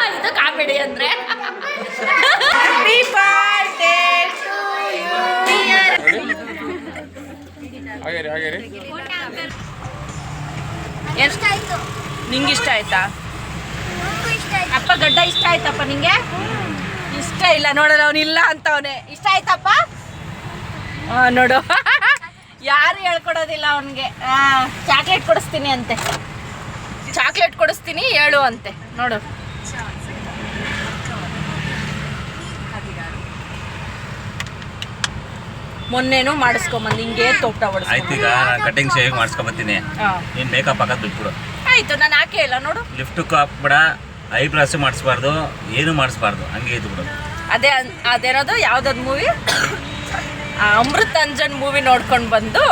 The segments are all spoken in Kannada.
ಇದು ಕಾಮಿಡಿ ಅಂದ್ರೆ ಎಷ್ಟಾಯ್ತು ನಿಂಗೆ ಇಷ್ಟ ಆಯ್ತಾ ಅಪ್ಪ ಗಡ್ಡ ಇಷ್ಟ ಆಯ್ತಪ್ಪ ನಿಂಗೆ ಇಷ್ಟ ಇಲ್ಲ ನೋಡಲ್ಲ ಅವನು ಇಲ್ಲ ಅಂತವನೇ ಇಷ್ಟ ಆಯ್ತಪ್ಪ ನೋಡು ಯಾರು ಹೇಳ್ಕೊಡೋದಿಲ್ಲ ಅವನಿಗೆ ಚಾಕ್ಲೇಟ್ ಕೊಡಿಸ್ತೀನಿ ಅಂತೆ ಚಾಕ್ಲೇಟ್ ಕೊಡಿಸ್ತೀನಿ ಹೇಳು ಅಂತೆ ನೋಡು ಮೊನ್ನೆನೂ ಮಾಡಿಸ್ಕೊಂಬಂದು ಹಿಂಗೆ ತೋಟ ಆಯ್ತು ಈಗ ನಾನು ಕಟಿಂಗ್ ಶೇವಿಂಗ್ ಮಾಡಿಸ್ಕೊಂಬತ್ತೀನಿ ನೀನು ಮೇಕಪ್ ಹಾಕೋದು ಬಿಟ್ಬಿಡು ಆಯ್ತು ನಾನು ಹಾಕೇ ಇಲ್ಲ ನೋಡು ಲಿಫ್ಟಕ್ಕೂ ಹಾಕ್ಬಿಡ ಐಬ್ರಾಸು ಮಾಡಿಸ್ಬಾರ್ದು ಏನು ಮಾಡಿಸ್ಬಾರ್ದು ಹಂಗೆ ಇದು ಬಿಡು ಅದೇನದು ಯಾವುದದು ಮೂವಿ ಅಮೃತ್ ಅಂಜನ್ ಮೂವಿ ನೋಡ್ಕೊಂಡು ಬಂದು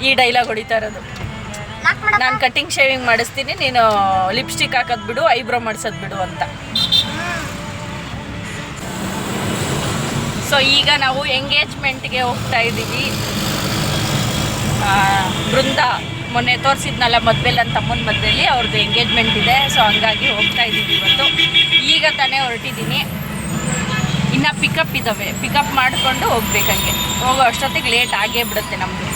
ಈ ಡೈಲಾಗ್ ಹೊಡಿತಾ ಇರೋದು ನಾನು ಕಟಿಂಗ್ ಶೇವಿಂಗ್ ಮಾಡಿಸ್ತೀನಿ ನೀನು ಲಿಪ್ಸ್ಟಿಕ್ ಹಾಕೋದು ಬಿಡು ಐಬ್ರೋ ಮಾಡಿಸೋದು ಬಿಡು ಅಂತ ಸೊ ಈಗ ನಾವು ಎಂಗೇಜ್ಮೆಂಟ್ಗೆ ಹೋಗ್ತಾ ಇದ್ದೀವಿ ಬೃಂದ ಮೊನ್ನೆ ತೋರಿಸಿದ್ನಲ್ಲ ಮದುವೆಲಿ ನನ್ನ ತಮ್ಮನ ಮದುವೆಲಿ ಅವ್ರದ್ದು ಎಂಗೇಜ್ಮೆಂಟ್ ಇದೆ ಸೊ ಹಂಗಾಗಿ ಹೋಗ್ತಾ ಇದ್ದೀವಿ ಇವತ್ತು ಈಗ ತಾನೇ ಹೊರಟಿದ್ದೀನಿ ಇನ್ನು ಪಿಕಪ್ ಇದ್ದಾವೆ ಪಿಕಪ್ ಮಾಡಿಕೊಂಡು ಹೋಗ್ಬೇಕಂಗೆ ಹೋಗೋ ಅಷ್ಟೊತ್ತಿಗೆ ಲೇಟ್ ಆಗೇ ಬಿಡುತ್ತೆ ನಮಗೆ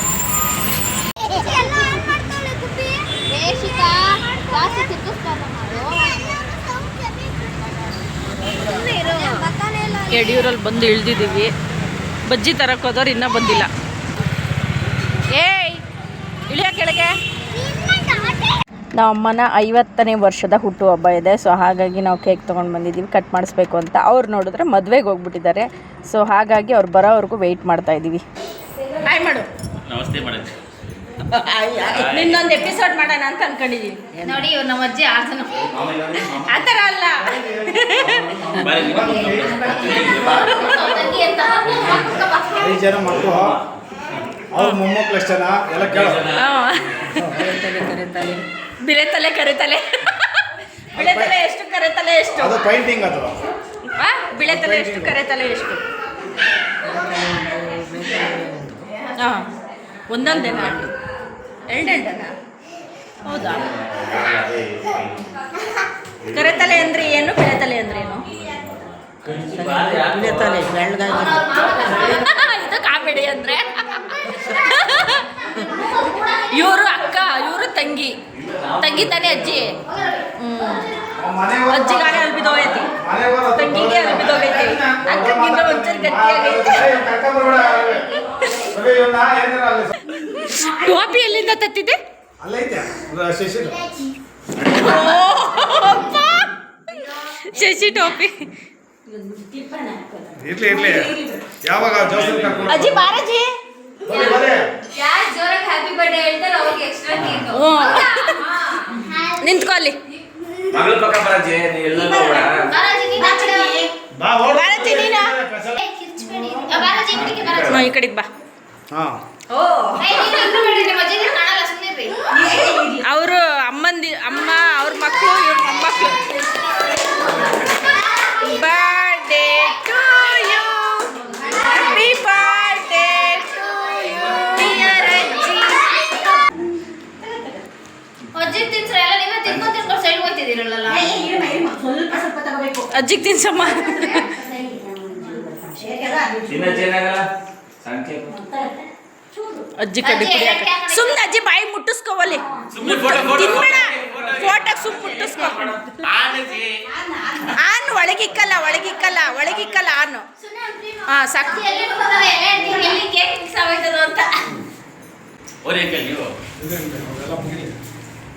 ಯಡಿಯೂರಲ್ಲಿ ಬಂದು ಇಳ್ದಿದ್ದೀವಿ ಬಜ್ಜಿ ತರಕ್ಕೆ ಹೋದವ್ರು ಇನ್ನೂ ಬಂದಿಲ್ಲ ಏಯ್ ಇಳಿಯ ಕೆಳಗೆ ನಮ್ಮ ಅಮ್ಮನ 50ನೇ ವರ್ಷದ ಹುಟ್ಟುಹಬ್ಬ ಇದೆ ಸೊ ಹಾಗಾಗಿ ನಾವು ಕೇಕ್ ತೊಗೊಂಡು ಬಂದಿದ್ದೀವಿ ಕಟ್ ಮಾಡಿಸ್ಬೇಕು ಅಂತ ಅವ್ರು ನೋಡಿದ್ರೆ ಮದುವೆಗೆ ಹೋಗ್ಬಿಟ್ಟಿದ್ದಾರೆ ಸೊ ಹಾಗಾಗಿ ಅವ್ರು ಬರೋವರೆಗೂ ವೆಯ್ಟ್ ಮಾಡ್ತಾ ಇದ್ದೀವಿ ಹಾಯ್ ಮಾಡು ನಮಸ್ತೆ ಮಾಡೋದು ನಿನ್ನೊಂದು ಎಪಿಸೋಡ್ ಮಾಡೋಣ ಅಂತ ಅನ್ಕೊಂಡಿದ್ದೀನಿ ನೋಡಿ ಇವ್ರು ನಮ್ಮ ಅಜ್ಜಿ ಆ ಥರ ಅಲ್ಲ ಬಿಳೆತಲೆ ಕರೆತಲೆ ಬಿಳೆತಲೆ ಎಷ್ಟು ಕರೆತಲೆ ಎಷ್ಟು ಬಿಳೆತಲೆ ಎಷ್ಟು ಕರೆತಲೆ ಎಷ್ಟು ಹಾಂ ಒಂದೊಂದೇನಾ ಎರಡೆರಡನಾ ಹೌದಾ ಕರೆತಲೆ ಅಂದ್ರೆ ಏನು ಬಿಳೆತಲೆ ಅಂದ್ರೆ ಏನು ಇದು ಕಾಮಿಡಿ ಅಂದ್ರೆ ಇವರು ಅಕ್ಕ ಇವರು ತಂಗಿ ತಾನೇ ಅಜ್ಜಿ ಅಜ್ಜಿಗಾನೆ ಅಲ್ಲಿ ಬಿದ್ದೋಗೈತಿ ತಂಗಿಗೆ ಅಲ್ಲಿ ಬಿದ್ದೋಗೈತಿ ಅಕ್ಕಗಿಂತ ಒಂಚೂರು ಗಟ್ಟಿಯಾಗೈತಿ ಟೋಪಿ ಎಲ್ಲಿಂದ ತತ್ತಿದೆ ಶಶಿ ಟೋಪಿ ಅಜ್ಜಿ ಬಾರಜ್ಜಿ ನಿಂತ್ಕೊಳ್ಳಿ ಈ ಕಡೆಗೆ ಬಾ ಅವರು ಅಮ್ಮ ಅವ್ರ ಮಕ್ಕಳು ಇವ್ರ ಮೊಮ್ಮಕ್ಕಳು birthday to you happy birthday to you dear ಅಜ್ಜಿ ಅಜ್ಜಿಗೆ ತಿನ್ಸಮ್ಮ ಅಜ್ಜಿ ಕಡೆ ಸುಮ್ಮನೆ ಅಜ್ಜಿ ಬಾಯಿ ಮುಟ್ಟಿಸ್ಕೋವಲ್ಲಿ ತಿನ್ಬೇಡ ಫೋಟೋ ಸುಮ್ಮನೆ ಮುಟ್ಟಿಸ್ಕೋ ಆನ್ ಒಳಗಿಕ್ಕಲ್ಲ ಆನು ಹಾಂ ಸಾಕು ಅಂತ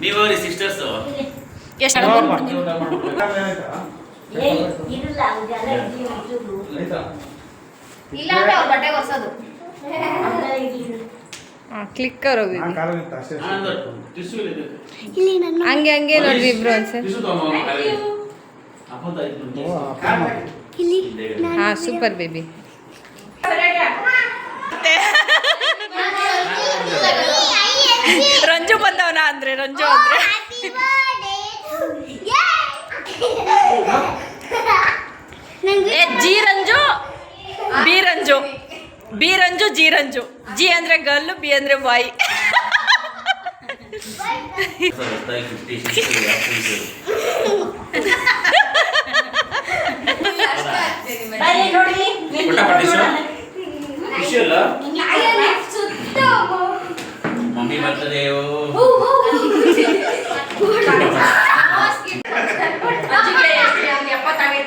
ನೀವು ಸಿಸ್ಟರ್ಸ್ ಎಷ್ಟು ಇಲ್ಲ ಅಂದ್ರೆ ಅವ್ರ ಬಟ್ಟೆಗೆ ಹೊಸದು ಕ್ಲಿಕ್ಕರ್ ಹೋಗಿ ಹಂಗೆ ನೋಡ್ರಿ ಇಬ್ರು ಅನ್ಸರ್ ಹಾ ಸೂಪರ್ ಬೇಬಿ ರಂಜು ಬಂದವನ ಅಂದ್ರೆ ರಂಜು ಅಂದ್ರೆ G Ranju B Ranju B Ranju G Ranju G ಅಂದ್ರೆ ಗರ್ಲು ಬಿ ಅಂದ್ರೆ ಬಾಯ್ ಮಮ್ಮಿ ಬರ್ತದೆ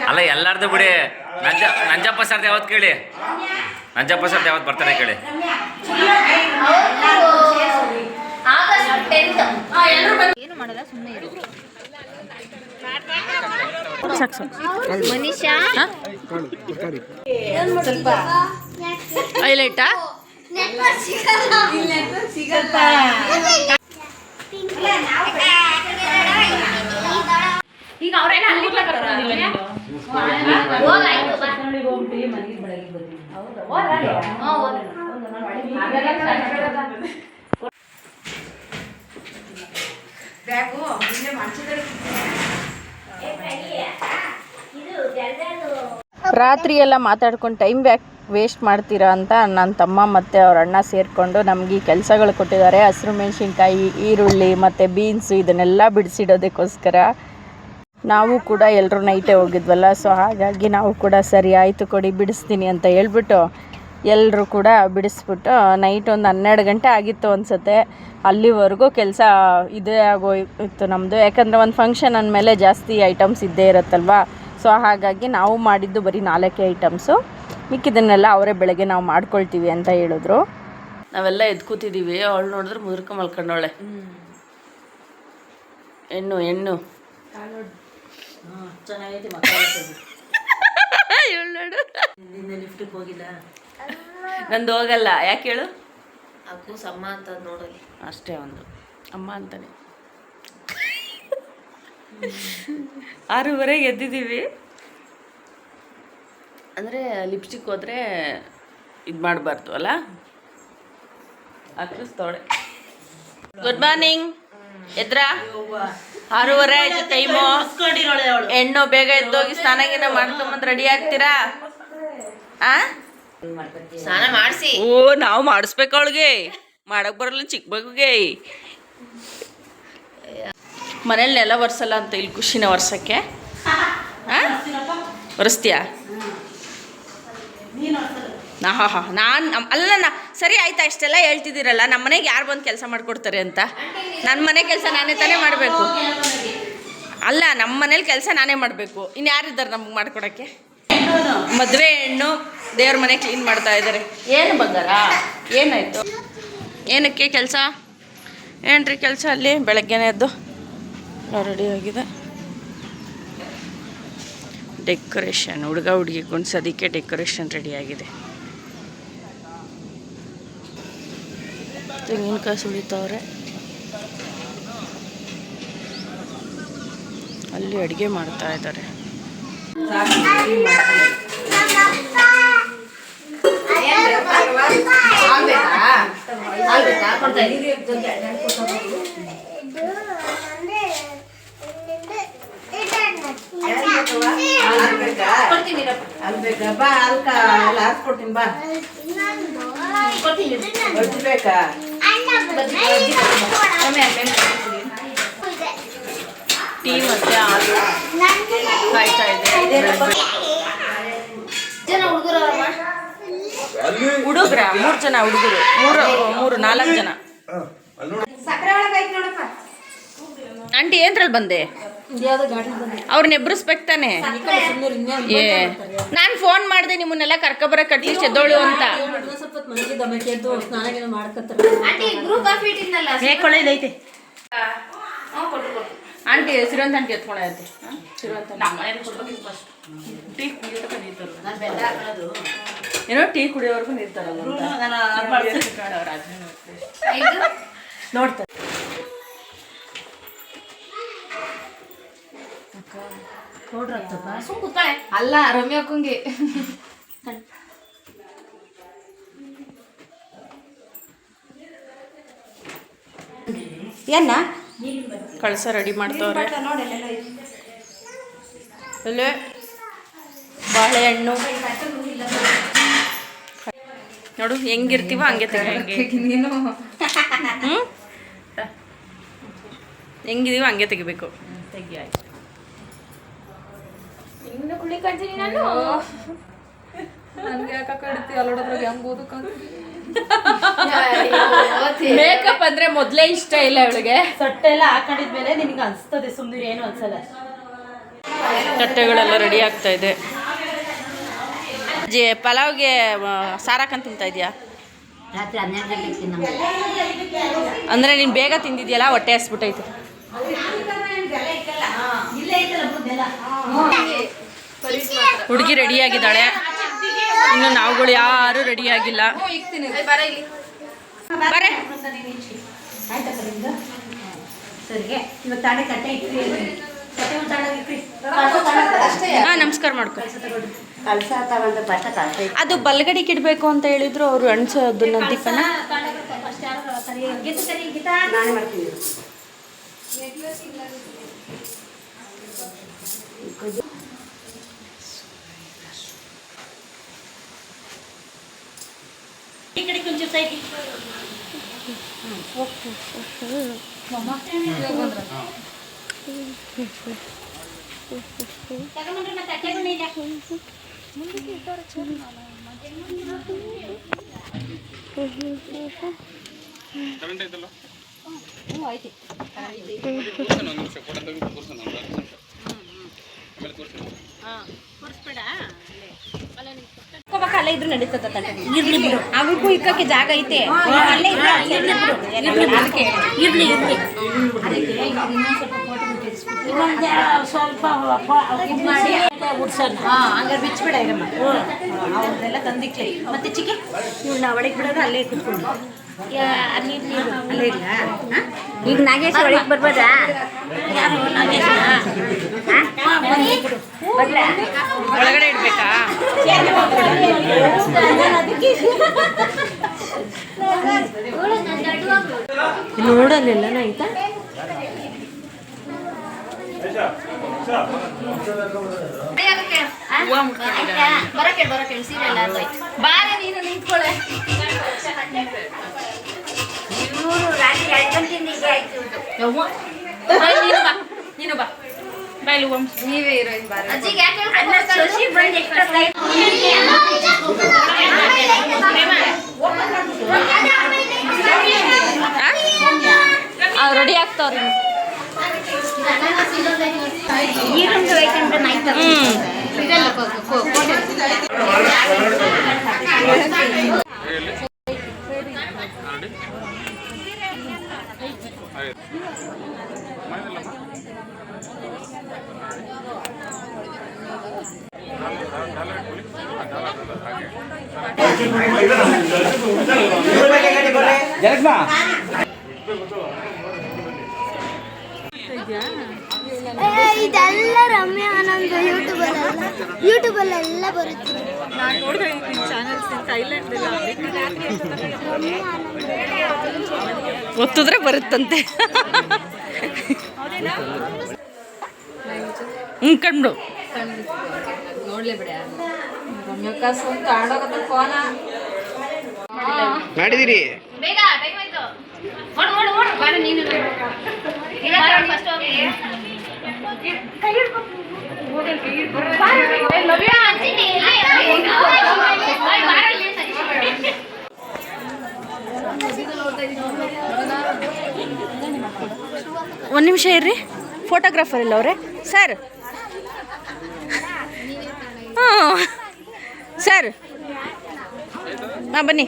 ಅಲ್ಲ ಎಲ್ಲಾರ್ದು ಬಿಡಿ. ನಂಜಪ್ಪ ಸರ್ದು ಯಾವತ್ತು ಕೇಳಿ, ನಂಜಪ್ಪ ಸರ್ದು ಯಾವತ್ತು ಬರ್ತಾರೆ ಕೇಳಿ. ಏನು ಮಾಡಲ್ಲ, ಸುಮ್ಮನೆ ಇರು. ಮನೀಷಾ ಸ್ವಲ್ಪ ಹೈಲೈಟಾ ಈಗ ಅವ್ರೇನ ರಾತ್ರಿ ಎಲ್ಲ ಮಾತಾಡ್ಕೊಂಡು ಟೈಮ್ ವೇಸ್ಟ್ ಮಾಡ್ತೀರಾ ಅಂತ ನನ್ನ ತಮ್ಮ ಮತ್ತು ಅವ್ರ ಅಣ್ಣ ಸೇರಿಕೊಂಡು ನಮಗೆ ಈ ಕೆಲಸಗಳು ಕೊಟ್ಟಿದ್ದಾರೆ. ಹಸಿರು ಮೆಣಸಿನ್ಕಾಯಿ, ಈರುಳ್ಳಿ ಮತ್ತು ಬೀನ್ಸು ಇದನ್ನೆಲ್ಲ ಬಿಡಿಸಿಡೋದಕ್ಕೋಸ್ಕರ. ನಾವು ಕೂಡ ಎಲ್ಲರೂ ನೈಟೇ ಹೋಗಿದ್ವಲ್ಲ, ಸೊ ಹಾಗಾಗಿ ನಾವು ಕೂಡ ಸರಿ ಆಯಿತು ಕೊಡಿ ಬಿಡಿಸ್ತೀನಿ ಅಂತ ಹೇಳ್ಬಿಟ್ಟು ಎಲ್ಲರೂ ಕೂಡ ಬಿಡಿಸ್ಬಿಟ್ಟು ನೈಟ್ ಒಂದು 12 ಗಂಟೆ ಆಗಿತ್ತು ಅನಿಸುತ್ತೆ. ಅಲ್ಲಿವರೆಗೂ ಕೆಲಸ ಇದೇ ಆಗೋಯಿತ್ತು ನಮ್ಮದು. ಯಾಕಂದರೆ ಒಂದು ಫಂಕ್ಷನ್ ಅಂದಮೇಲೆ ಜಾಸ್ತಿ ಐಟಮ್ಸ್ ಇದ್ದೇ ಇರುತ್ತಲ್ವ. ಸೊ ಹಾಗಾಗಿ ನಾವು ಮಾಡಿದ್ದು ಬರೀ 4 ಐಟಮ್ಸು, ಮಿಕ್ಕಿದ್ದನ್ನೆಲ್ಲ ಅವರೇ ಬೆಳಗ್ಗೆ ನಾವು ಮಾಡ್ಕೊಳ್ತೀವಿ ಅಂತ ಹೇಳಿದ್ರು. ನಾವೆಲ್ಲ ಎದ್ದು ಕೂತಿದ್ದೀವಿ. ಅವಳು ನೋಡಿದ್ರೆ ಮುದುರ್ಕ ಮಲ್ಕೊಂಡವಳೆ. ಹೆಣ್ಣು ಹೆಣ್ಣು ಚೆನ್ನಾಗೈತಿ ಲಿಫ್ಟಿಗೆ ಹೋಗಿಲ್ಲ. ನಂದು ಹೋಗಲ್ಲ. ಯಾಕೆ ಹೇಳು? ಅಕ್ಕೂಸ್ ಅಮ್ಮ ಅಂತ ನೋಡಲಿ ಅಷ್ಟೇ, ಒಂದು ಅಮ್ಮ ಅಂತಾನೆ. 6:30 ಎದ್ದಿದ್ದೀವಿ. ಅಂದರೆ ಲಿಪ್ಸ್ಟಿಕ್ ಹೋದರೆ ಇದು ಮಾಡಬಾರ್ದು ಅಲ್ಲ. ಹಾಕಿಸ್ತವಳೆ. Good morning. ಎದ್ರಾ? 6:30 ಆಯ್ತು ಟೈಮು. ಹೆಣ್ಣು ಬೇಗ ಎದ್ದೋಗಿ ಸ್ನಾನ ಮಾಡ್ಕೊಂಬಂದು ರೆಡಿ ಆಗ್ತೀರಾ? ಸ್ನಾನ ಮಾಡಿಸಿ. ಓ, ನಾವು ಮಾಡಿಸ್ಬೇಕು ಅವಳಿಗೆ. ಮಾಡಕ್ ಬರಲ್ಲ ಚಿಕ್ಕ ಮಗುಗೆ. ಮನೇಲಿ ನೆಲ ಒರೆಸಲ್ಲ ಅಂತ ಇಲ್ಲಿ ಖುಷಿನ ಒರ್ಸಕ್ಕೆ. ಒರೆಸ್ತೀಯಾ? ನಾನು ಸರಿ ಆಯ್ತಾ? ಇಷ್ಟೆಲ್ಲ ಹೇಳ್ತಿದ್ದೀರಲ್ಲ, ನಮ್ಮ ಮನೆಗೆ ಯಾರು ಬಂದು ಕೆಲಸ ಮಾಡಿಕೊಡ್ತಾರೆ ಅಂತ. ನನ್ನ ಮನೆ ಕೆಲಸ ನಾನೇ ತಾನೇ ಮಾಡಬೇಕು. ಅಲ್ಲ, ನಮ್ಮ ಮನೇಲಿ ಕೆಲಸ ನಾನೇ ಮಾಡಬೇಕು. ಇನ್ನು ಯಾರಿದ್ದಾರೆ ನಮ್ಗೆ ಮಾಡ್ಕೊಡೋಕ್ಕೆ? ಮದುವೆ ಹೆಣ್ಣು ದೇವ್ರ ಮನೆ ಕ್ಲೀನ್ ಮಾಡ್ತಾ ಇದ್ದಾರೆ. ಏನು ಬಂಗಾರ? ಏನಾಯಿತು? ಏನಕ್ಕೆ ಕೆಲಸ? ಏನ್ರಿ ಕೆಲಸ ಅಲ್ಲಿ? ಬೆಳಗ್ಗೆನೇ ಎದ್ದು ರೆಡಿ ಆಗಿದೆ. ಡೆಕೋರೇಷನ್, ಹುಡುಗ ಹುಡುಗಿ ಕುಣ್ಸೋದಕ್ಕೆ ಡೆಕೋರೇಷನ್ ರೆಡಿಯಾಗಿದೆ. ತೆಂಗಿನಕಾಯಿ ಸುಳಿತವ್ರೆ. ಅಲ್ಲಿ ಅಡುಗೆ ಮಾಡ್ತಾ ಇದ್ದಾರೆ. ಟೀ ಮತ್ತೆ ಹಾಲು ಕಾಯ್ತಾ ಇದೆ. ಹುಡುಗ್ರ 3 ಜನ ಹುಡುಗರು, 4 ಜನ. ಆಂಟಿ ಏನ್ರಲ್ಲಿ ಬಂದೆ? ಅವ್ರನ್ನ ಎಬ್ರಿಸ್ಬೇಕು ತಾನೆ. ಏ, ನಾನು ಫೋನ್ ಮಾಡಿದೆ ನಿಮ್ಮನ್ನೆಲ್ಲ ಕರ್ಕೊಬರಕ್ಕೆ ಅಟ್ಲೀಸ್ಟ್ ಎದ್ದೋಳು ಅಂತ. ಐತೆ ಆಂಟಿ ಸಿರುವಂತ ಆಂಟಿ ಎತ್ಕೊಂಡೈತೆ. ಟೀ ಕುಡಿಯೋದಕ್ಕೆ ನೀರು ಏನೋ ಟೀ ಕುಡಿಯೋವರೆಗೂ ನೀರು ತರೋದು ನೋಡ್ತಾರೆ. ಅಲ್ಲ ರಮ್ಯಾ ಅಕ್ಕಂಗೆ ಏನ ಕಳಸ ರೆಡಿ ಮಾಡ್ತವ್ರೆ. ಅಲ್ಲೇ ಬಾಳೆಹಣ್ಣು ನೋಡು ಹೆಂಗಿರ್ತೀವ ಹಂಗೆ ತೆಗೆ. ಹೆಂಗಿದೀವೋ ಹಂಗೆ ತೆಗಿಬೇಕು. ತೆಗಿ ಆಯ್ತು. ಇನ್ನು ಕುಳಿಕಂತೀನಿ ನಾನು. ನನಗೆ ಯಾಕೆ ಕಡಿತಿ ಅಲ್ಲೋಡೋದ್ರಾಗ ಹೆಂಗೆ ಓದಕ್ಕಂತ ಮೇಕಪ್ ಅಂದ್ರೆ ಮೊದಲೇ ಇಷ್ಟ ಇಲ್ಲ ಇವಳಿಗೆ. ಸೊಟ್ಟೆ ಎಲ್ಲ ಹಾಕೊಂಡಿದ್ಮೇಲೆ ನಿನಗೆ ಅನ್ಸ್ತದೆ, ಸುಮ್ಮನೆ ಏನು ಅನ್ಸಲ್ಲ. ತಟ್ಟೆಗಳೆಲ್ಲ ರೆಡಿ ಆಗ್ತಾ ಇದೆ. ಅಜ್ಜಿ ಪಲಾವ್ಗೆ ಸಾರಾಕಂತ ತಿಂತಾ ಇದೆಯಾ? ರಾತ್ರಿ 12 ಗಂಟೆಗೆ ತಿನ್ನಮ್ಮ. ಅಂದರೆ ನೀನು ಬೇಗ ತಿಂದಿದ್ಯಲ್ಲ, ಹೊಟ್ಟೆ ಹಸ್ಬಿಟ್ಟೈತೆ. ಹುಡುಗಿ ರೆಡಿಯಾಗಿದ್ದಾಳೆ, ಇನ್ನು ನಾವುಗಳು ಯಾರು ರೆಡಿಯಾಗಿಲ್ಲ. ಬರೇ ಸರಿಗೆ ಇವತ್ತು ತಾಡೆ ತಟ್ಟೆ ಇಟ್ರಿ. ಹಾಂ, ನಮಸ್ಕಾರ ಮಾಡ್ಕೊ. ಕಳಸ ತಗೊಂಡು ಫಸ್ಟ್ ಕಳಸ ಅದು ಬಲ್ಗಡಿಗೆ ಇಡಬೇಕು ಅಂತ ಹೇಳಿದ್ರು ಅವರು ಅಣ್ಸೋದನ್ನ ದೀಪನ. ನಾನೇ ಮಾಡ್ತೀನಿ. ಈ ಕಡೆ ಕೊಂಚ ಸೈಡ್ ತಗೊಂಡ್ರೆ ಮತ್ತೆ ತಗೊಂಡಿಲ್ಲ. ಅಲ್ಲೇ ಇದ್ರು ನಡೀತದ ಇರ್ಲಿ ಬಿಡು, ಅವಕ್ಕೂ ಇಕ್ಕಕ್ಕೆ ಜಾಗ ಐತೆ. ಅಲ್ಲೇ ಇರ್ಲಿ ಬಿಡು, ಅದಕ್ಕೆ ಇರ್ಲಿ ಇರ್ಲಿ. ಸ್ವಲ್ಪ ಇದು ಮಾಡಿ ಉಡ್ಸೋಣ. ಹಂಗಾರೆ ಬಿಚ್ಬೇಡ ಇರಮ್ಮ. ಅವ್ರನ್ನೆಲ್ಲ ತಂದಿಕ್ಲಿ. ಮತ್ತೆ ಚಿಕ್ಕಿ ಇವ್ನ ಒಳಗೆ ಬಿಡೋದು, ಅಲ್ಲೇ ಕುತ್ಕೊಂಡು ಅಲ್ಲೇ ಇಲ್ಲ. ಈಗ ನಾಗೇಶ್ ಒಳಗೆ ಬರ್ಬೋದಾ? ಒಳಗಡೆ ಇಡ್ಬೇಕಾ? ನೋಡಲ್ಲೆಲ್ಲ ಆಯ್ತಾ? ಬರಕ್ಕೆ ಸೀರೆ ಎಲ್ಲ ಬಾರೆ ನೀನು ನಿಂತ್ಕೊಳ್ಳೆ. ರಾತ್ರಿ 2 ಗಂಟೆಯಿಂದ ಹೀಗೆ ಆಯ್ತು. ನೀನು ಬಾ ಬಾಯ್ಲು ನೀವೇ ಹೀರೋಯಿನ್ ಬಾರ. ಅಜ್ಜಿಗೆ ಯಾಕೆ ಶಶಿ ಬಂದು ಎಷ್ಟೊತ್ತಾಯ್ತು? ರೆಡಿ ಆಗ್ತಾವ್ರಿ. ಈರುಳ್ಳಿ ಬೇಕಂದ್ರೆ ನಾಯ್ತು. ಇದೆಲ್ಲ ರಮ್ಯಾ ಆನಂದ್ ಯೂಟ್ಯೂಬಲ್ಲೆಲ್ಲ ಬರುತ್ತೆ. ಒತ್ತಿದ್ರೆ ಬರುತ್ತಂತೆ. ಕಂಡು ನೋಡ್ಲಿ ಬಿಡ ರಮ್ಯಕ್ಕ ಸ್ವಂತ ಆಡೋಗತ್ತ ಫೋನ ಮಾಡಿದಿರಿ. ಬೇಗ ಟೈಮ್ ಆಯ್ತು. ಓಡು ಬಾರೆ ನೀನು ಫಸ್ಟ್ ಹೋಗಿ ಕೈ ಹಿಡ್ಕೊ. ಲವ್ಯ ಅಂತೀನಿ. ಒಂದು ನಿಮಿಷ ಇರ್ರಿ, ಫೋಟೋಗ್ರಾಫರ್ ಇಲ್ಲ ಅವರೇ ಸರ್. ಹಾಂ ಸರ್, ಹಾಂ ಬನ್ನಿ.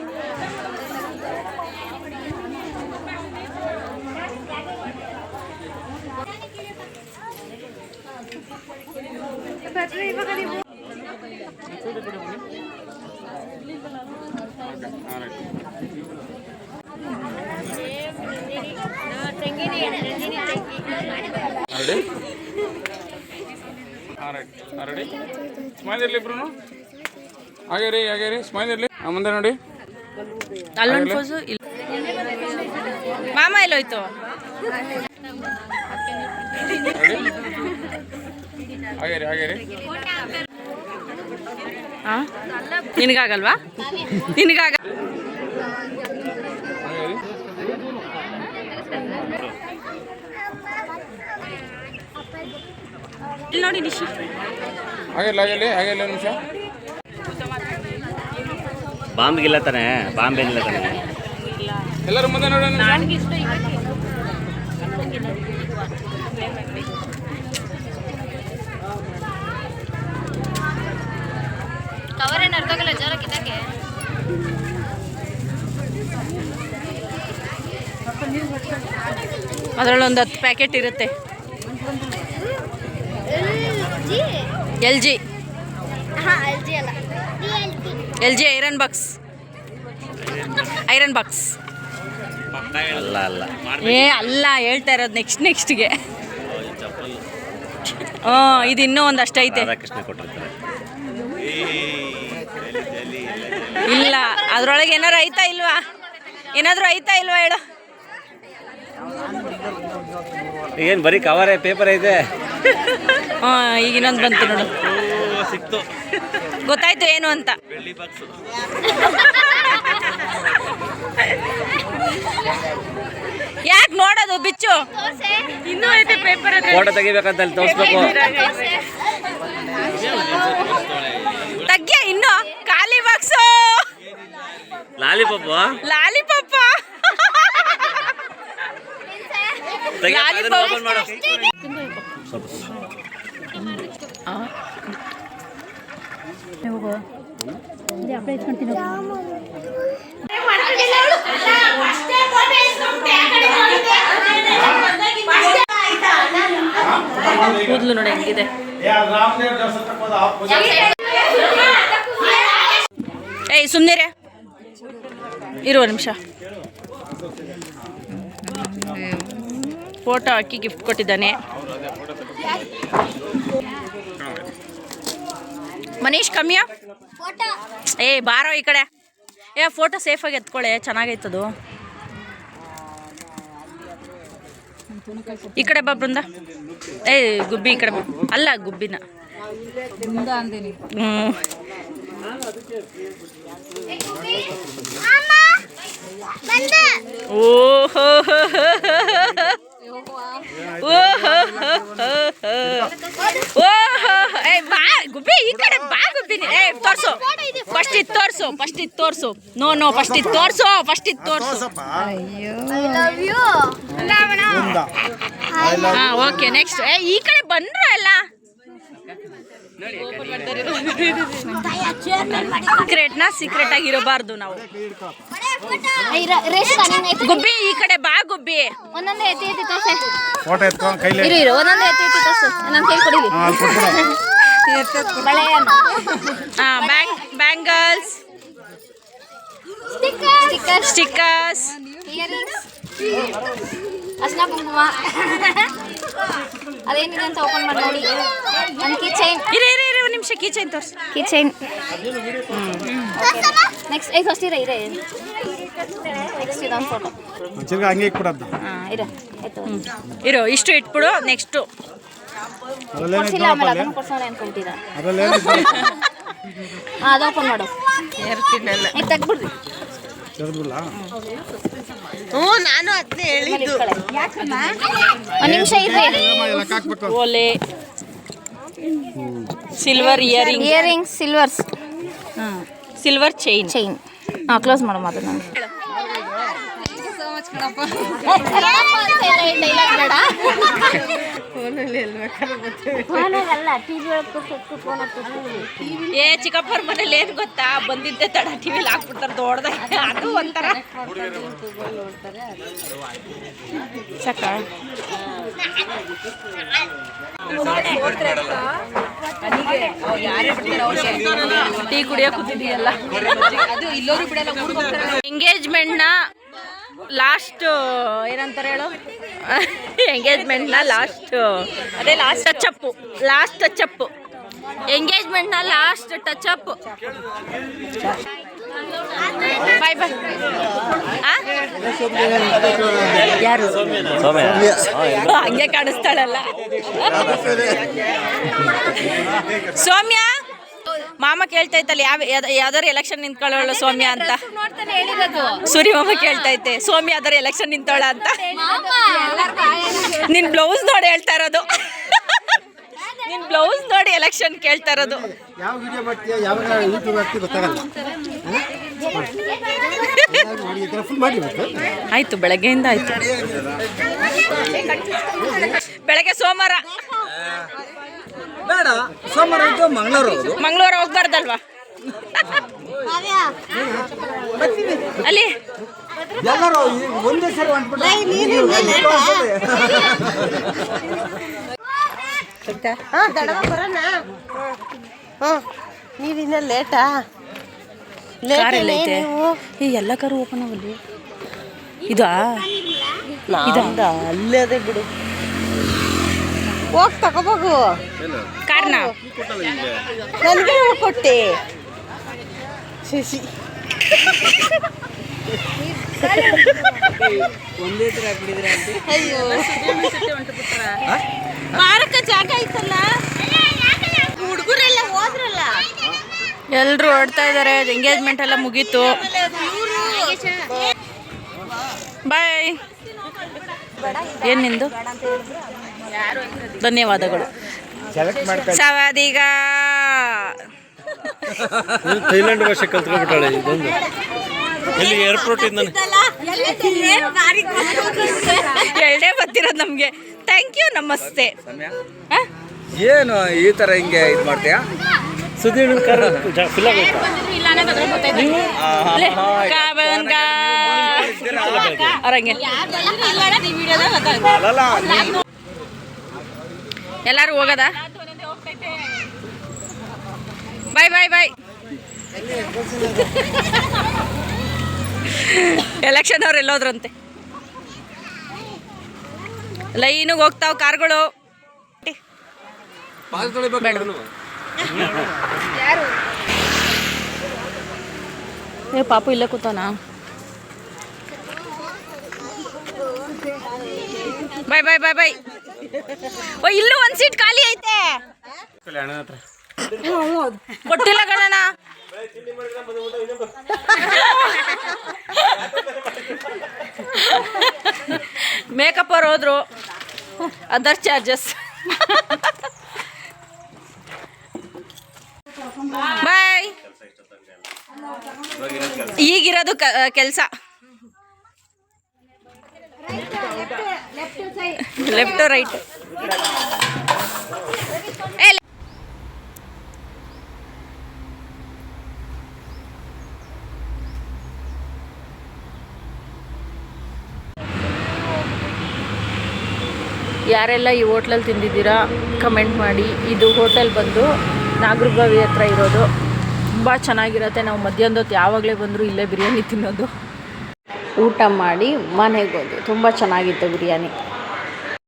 ರೆಡಿ ಸ್ಮೈಲ್ ಇರಲಿ ಇಬ್ರು. ಹಾಗೆ ರೀ ಸ್ಮೈಲ್ ಇರಲಿ. ಮುಂದೆ ನೋಡಿ, ಅಲ್ಲೊಂದು ಫೋಸು ಇಲ್ಲ. ಮಾಮ ಎಲ್ಲೋಯ್ತು? ಹಾಗೆ ರೀ ಹಾಂ, ನಿನಗಾಗಲ್ವಾ? ನಿನಗಾಗ ಹಾಗೆ ರೀ. ಇಲ್ಲಿ ನೋಡಿ ನಿಶಿ. ಆಗಿಲ್ಲ ನಿಮಿಷ. ಬಾಂಬ್ಗಿಲ್ಲ ತಾನೆ, ಬಾಂಬೇನಿಲ್ಲ ತಾನೆ. ಎಲ್ಲರೂ ಮುಂದೆ ನೋಡೋಣ. ನನಗೆ ಇಷ್ಟ ಇವಕ್ಕೆ. ಕವರ್ ಏನು ಅರ್ಧಗಲ್ಲ ಜೋರ ಕಿತ್ತಕ್ಕೆ. ಅದರಲ್ಲಿ ಒಂದು 10 ಪ್ಯಾಕೆಟ್ ಇರುತ್ತೆ. L G iron box. ಅಲ್ಲ ಅಲ್ಲ ಅಲ್ಲ ಹೇಳ್ತಾ ಇರೋದು ನೆಕ್ಸ್ಟ್ಗೆ. ಇದು ಇನ್ನೂ ಒಂದಷ್ಟು ಐತೆ. ರಾಧಾಕೃಷ್ಣ ಕೊಟ್ಟಿರ್ತಾರೆ. ಇಲ್ಲ ಅದ್ರೊಳಗೆ ಏನಾದ್ರು ಐತಾ ಇಲ್ವಾ? ಹೇಳು. ಏನು ಬರೀ ಕವರೇ ಪೇಪರ್ ಐತೆ. ಈಗ ಇನ್ನೊಂದು ಬಂತು ನೋಡು. ಸಿಕ್ತು, ಗೊತ್ತಾಯ್ತು ಏನು ಅಂತ. ಯಾಕೆ ನೋಡೋದು ಬಿಚ್ಚು? ಇನ್ನೂ ಐತೆ ಪೇಪರ್. ಫೋಟೋ ತೆಗಿಬೇಕಂತ ಅಲ್ಲಿ ತೋರಿಸ್ಬೇಕು. ತಗ್ಯ ಇನ್ನು ಖಾಲಿ ಬಾಕ್ಸು. ಲಾಲಿಪಾಪ್ ಓಪನ್ ಮಾಡು. ಕೂದಲು ನೋಡಿ ಹೆಂಗಿದೆ. ಏಯ್ ಸುಮ್ಮನೆ ಇರುವ ನಿಮಿಷ. ಫೋಟೋ ಹಾಕಿ ಗಿಫ್ಟ್ ಕೊಟ್ಟಿದ್ದಾನೆ ಮನೀಶ್. ಕಮ್ಮಿಯ ಬಾರೋ ಈ ಕಡೆ. ಫೋಟೋ ಸೇಫಾಗಿ ಎತ್ಕೊಳ್ಳೆ, ಚೆನ್ನಾಗೈತದು. ಈ ಕಡೆ ಬಾ ಬೃಂದ. ಗುಬ್ಬಿ ಈ ಕಡೆ ಬಾ. ಅಲ್ಲ ಗುಬ್ಬಿನ. ಓಹೋ ಬಾ ಗುಬ್ಬಿ ಈ ಕಡೆ ಬಾ. ಗುಬ್ಬಿನಿ ತೋರ್ಸು. ಫಸ್ಟ್ ಇದು ತೋರ್ಸು. ನೋ ಫಸ್ಟ್ ಇದು ತೋರ್ಸು. Okay next. ಈ ಕಡೆ ಬಂದ್ರು ಎಲ್ಲ. ಸೀಕ್ರೆಟ್ ಆಗಿರಬಾರ್ದು ನಾವು. ಗುಬ್ಬಿ ಈ ಕಡೆ ಬಾ. ಗುಬ್ಬಿ ಒಂದೊಂದೇ ಎತ್ತಿ ತೋರ್ಸೆ. ಫೋಟೋ ಎತ್ಕೊಂಡು ಕೈಲಿ ಒಂದೊಂದೇ ಎತ್ತಿ ತೋರ್ಸು. ನನ್ನ ಕೈ ಕೊಡಿಲಿ. ಬ್ಯಾಂಗಲ್ಸ್, ಸ್ಟಿಕ್ಕರ್ಸ್, ಅರ್ಶಿನ ಕುಂಕುಮ. ಅದೇನಿದೆ ಅಂತ ಓಪನ್ ಮಾಡಿ ನೋಡಿ. ಒಂದು ಕೀಚೈನ್. ಒಂದು ನಿಮಿಷ ಕೀಚೈನ್ ತೋರ್ಸು. ನೆಕ್ಸ್ಟ್ ಫಸ್ಟ್ ಇರ ನೆಕ್ಸ್ಟ್ ಇದೊಂದು ಫೋಟೋ. ಹಂಗೆ ಕೊಡೋದು. ಇರೋ ಇಷ್ಟು ಇಟ್ಬಿಡು. ನೆಕ್ಸ್ಟು ಕೊಡ್ಸಿಲ್ಲ, ಆಮೇಲೆ ಅದನ್ನು ಕೊಡ್ಸೋಣ ಅನ್ಕೊಳ್ತೀರಾ? ಅದು ಓಪನ್ ಮಾಡು. ಈಗ ತೆಗ್ಬಿಡ್ರಿ. ನಾನು ಅದನ್ನೇ ಹೇಳಿದ್ದು. ಒಂದು ನಿಮಿಷ ಇರ್ರಿ. ಓಲೆ, silver earrings, silver chain. Close ಮಾಡಮ್ಮ ಅದನ್ನ. ಚಿಕ್ಕಪ್ಪರ ಮನೇಲಿ ಏನ್ ಗೊತ್ತಾ, ಬಂದಿದ್ದೆ ತಡ ಟಿವಿಲಿ ಹಾಕ್ಬಿಡ್ತಾರೆ ದೊಡ್ಡದಾಗಿ. ಅದು ಒಂಥರ ಸಾಕ. ಟೀ ಕುಡಿಯೋಕೆ ಕೂತಿದೀಯಲ್ಲ. ಎಂಗೇಜ್ಮೆಂಟ್ನ ಲಾಸ್ಟ್ ಏನಂತಾರೆ ಹೇಳು? ಎಂಗೇಜ್ಮೆಂಟ್ನ ಲಾಸ್ಟ್ ಟಚಪ್. ಎಂಗೇಜ್ಮೆಂಟ್ನ ಲಾಸ್ಟ್ ಟಚಪ್. ಬಾಯ್. ಯಾರು? ಹಂಗೆ ಕಾಣಿಸ್ತಾಳಲ್ಲ ಸೌಮ್ಯ. ಮಾಮ ಕೇಳ್ತಾ ಇತ್ತಲ್ಲ ಯಾವ್ದಾರು ಎಲೆಕ್ಷನ್ ನಿಂತ್ಕೊಳ್ಳೋಳು ಸೌಮ್ಯ ಅಂತ. ಸೂರಿ ಮಾಮ ಕೇಳ್ತಾ ಇತ್ತೆ ಸೌಮ್ಯ ಯಾವ್ದಾರು ಎಲೆಕ್ಷನ್ ನಿಂತೋಳ ಅಂತ. ನಿನ್ ಬ್ಲೌಸ್ ನೋಡಿ ಹೇಳ್ತಾ ಇರೋದು. ಬ್ಲೌಸ್ ನೋಡಿ ಎಲೆಕ್ಷನ್ ಕೇಳ್ತಾ ಇರೋದು. ಯಾವ ವಿಡಿಯೋ ಮಾಡ್ತೀಯ ಯಾವಾಗ ಯೂಟ್ಯೂಬ್ ಮಾಡ್ತೀಯ ಗೊತ್ತಾಗಲ್ಲ. ಫುಲ್ ಮಾಡಿ ಆಯ್ತು, ಬೆಳಗ್ಗೆಯಿಂದ ಆಯ್ತು. ಬೆಳಗ್ಗೆ ಸೋಮವಾರ ಬೇಡ, ಸೋಮವಾರ ಇದ್ದು ಮಂಗಳವಾರ ಹೋಗ್ಬಾರ್ದಲ್ವಾ? ಅಲ್ಲಿ ಎಲ್ಲರೂ ಒಂದೇ ಸರಿ ನೀವಿನ್ನ ಲೇಟಾ? ಈ ಎಲ್ಲ ಕಾರು ಓಪನ್ ಆಗಲಿ. ಇದಾ ಅಲ್ಲೇ ಅದೇ ಬಿಡು, ಹೋಗಿ ತಗೋಬೋಗು. ಕಾರ್ನ ನನಗೆ ಕೊಟ್ಟೆ ಶಶಿ. ಒಂದೇ ತರ ಹಾಕ್ಬಿಟ್ಟಿದ್ರೆ ಅಯ್ಯೋ ಮಾರಕ ಜಾಗ ಐತಲ್ಲ, ಹುಡುಗರೆಲ್ಲ ಹೋದ್ರಲ್ಲ. ಎಲ್ರು ಓಡ್ತಾ ಇದಾರೆ. ಎಂಗೇಜ್ಮೆಂಟ್ ಎಲ್ಲ ಮುಗೀತು. ಬಾಯ್. ಏನ್ ನಿಂದು? ಧನ್ಯವಾದಗಳು. ಸವಾದಿಗ ಥೈಲ್ಯಾಂಡ್ ಭಾಷೆ ಕಲ್ತ್ಕೊಂಡ್ಬಿಟ್ಟಾಳೆ ಇದೊಂದು. ಇಲ್ಲಿ ಏರ್ಪೋರ್ಟ್ ಇಂದ ಎರಡೇ ಬರ್ತಿರೋದು ನಮ್ಗೆ. ಥ್ಯಾಂಕ್ ಯು, ನಮಸ್ತೆ. ಏನು ಈ ತರ ಹಿಂಗೆ ಇದು ಮಾಡ್ತೀಯಾ? ಸುದೀರ್ ಎಲ್ಲಾರು ಹೋಗದ? ಬಾಯ್ ಬಾಯ್ ಬಾಯ್. ಎಲೆಕ್ಷನ್ ಅವ್ರು ಎಲ್ಲೋದ್ರಂತೆ. ಲೈನಿಗೆ ಹೋಗ್ತಾವ ಕಾರ್ಗಳು. ಏ ಪಾಪು ಇಲ್ಲೇ ಕೂತಾನ. ಬಾಯ್ ಬಾಯ್ ಬಾಯ್ ಬಾಯ್. ಓ, ಇಲ್ಲೂ ಒಂದ್ ಸೀಟ್ ಖಾಲಿ ಐತೆ. ಕೊಟ್ಟಿಲ್ಲ ಕಣಣ್ಣ. ಮೇಕಪ್ ಅವ್ರು ಹೋದ್ರು, ಅದರ್ ಚಾರ್ಜಸ್. ಬಾಯ್. ಈಗಿರೋದು ಕೆಲಸ ಲೆಫ್ಟ್ ರೈಟ್. ಯಾರೆಲ್ಲ ಈ ಹೋಟ್ಲಲ್ಲಿ ತಿಂದಿದ್ದೀರಾ ಕಮೆಂಟ್ ಮಾಡಿ. ಇದು ಹೋಟೆಲ್ ಬಂದು ನಾಗರಬಾವಿ ಹತ್ರ ಇರೋದು. ತುಂಬ ಚೆನ್ನಾಗಿರುತ್ತೆ. ನಾವು ಮಧ್ಯಾಹ್ನದ ಹೊತ್ತು ಯಾವಾಗಲೇ ಬಂದರೂ ಇಲ್ಲೇ ಬಿರಿಯಾನಿ ತಿನ್ನೋದು. ಊಟ ಮಾಡಿ ಮನೆಗೆ ಹೋದ್ವಿ. ತುಂಬ ಚೆನ್ನಾಗಿತ್ತು ಬಿರಿಯಾನಿ.